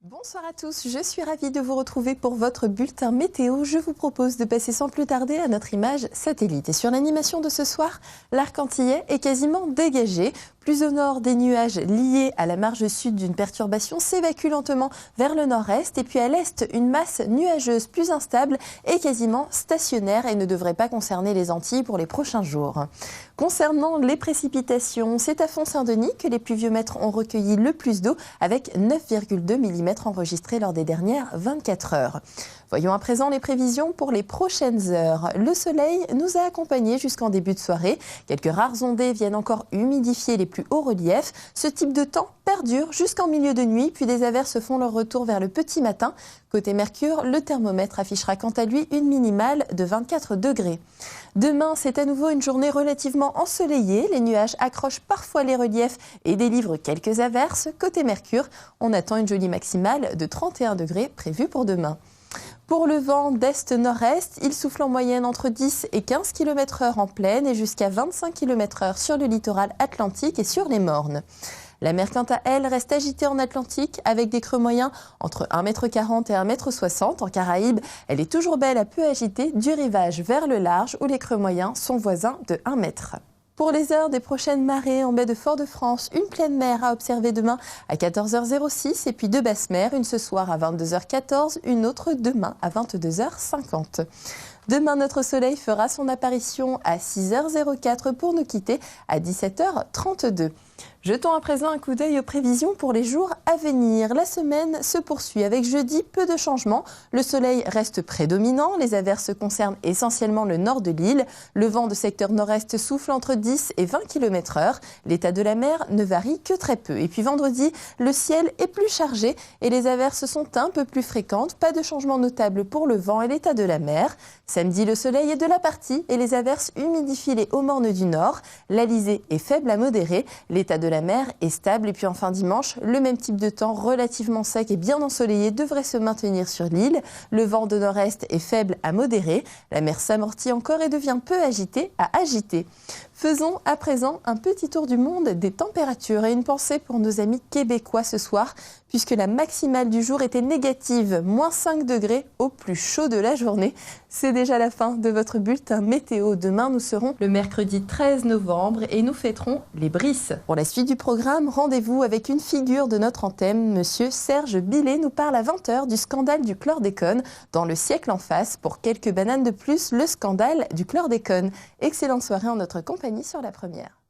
Bonsoir à tous, je suis ravie de vous retrouver pour votre bulletin météo. Je vous propose de passer sans plus tarder à notre image satellite. Et sur l'animation de ce soir, l'arc antillais est quasiment dégagé. Plus au nord, des nuages liés à la marge sud d'une perturbation s'évacuent lentement vers le nord-est. Et puis à l'est, une masse nuageuse plus instable est quasiment stationnaire et ne devrait pas concerner les Antilles pour les prochains jours. Concernant les précipitations, c'est à Font-Saint-Denis que les pluviomètres ont recueilli le plus d'eau avec 9,2 mm enregistrés lors des dernières 24 heures. Voyons à présent les prévisions pour les prochaines heures. Le soleil nous a accompagnés jusqu'en début de soirée. Quelques rares ondées viennent encore humidifier les plus hauts reliefs. Ce type de temps perdure jusqu'en milieu de nuit, puis des averses font leur retour vers le petit matin. Côté Mercure, le thermomètre affichera quant à lui une minimale de 24 degrés. Demain, c'est à nouveau une journée relativement ensoleillée. Les nuages accrochent parfois les reliefs et délivrent quelques averses. Côté Mercure, on attend une jolie maximale de 31 degrés prévue pour demain. Pour le vent d'est-nord-est, il souffle en moyenne entre 10 et 15 km/h en plaine et jusqu'à 25 km/h sur le littoral atlantique et sur les Mornes. La mer, quant à elle, reste agitée en Atlantique avec des creux moyens entre 1,40 m et 1,60 m. En Caraïbes, elle est toujours belle à peu agitée du rivage vers le large où les creux moyens sont voisins de 1 m. Pour les heures des prochaines marées en baie de Fort-de-France, une pleine mer à observer demain à 14h06 et puis deux basses mers, une ce soir à 22h14, une autre demain à 22h50. Demain, notre soleil fera son apparition à 6h04 pour nous quitter à 17h32. Jetons à présent un coup d'œil aux prévisions pour les jours à venir. La semaine se poursuit avec jeudi, peu de changements. Le soleil reste prédominant. Les averses concernent essentiellement le nord de l'île. Le vent de secteur nord-est souffle entre 10 et 20 km/h. L'état de la mer ne varie que très peu. Et puis vendredi, le ciel est plus chargé et les averses sont un peu plus fréquentes. Pas de changement notable pour le vent et l'état de la mer. Samedi, le soleil est de la partie et les averses humidifient les hauts mornes du nord. L'Alizé est faible à modérée. L'état de la mer est stable et puis enfin dimanche, le même type de temps relativement sec et bien ensoleillé devrait se maintenir sur l'île. Le vent de nord-est est faible à modéré. La mer s'amortit encore et devient peu agitée à agitée. Faisons à présent un petit tour du monde des températures et une pensée pour nos amis québécois ce soir puisque la maximale du jour était négative, moins 5 degrés au plus chaud de la journée. C'est déjà la fin de votre bulletin météo. Demain, nous serons le mercredi 13 novembre et nous fêterons les Brisses. Pour la suite du programme, rendez-vous avec une figure de notre antenne. Monsieur Serge Billet nous parle à 20h du scandale du chlordécone. Dans le siècle en face, pour quelques bananes de plus, le scandale du chlordécone. Excellente soirée en notre compagnie sur La Première.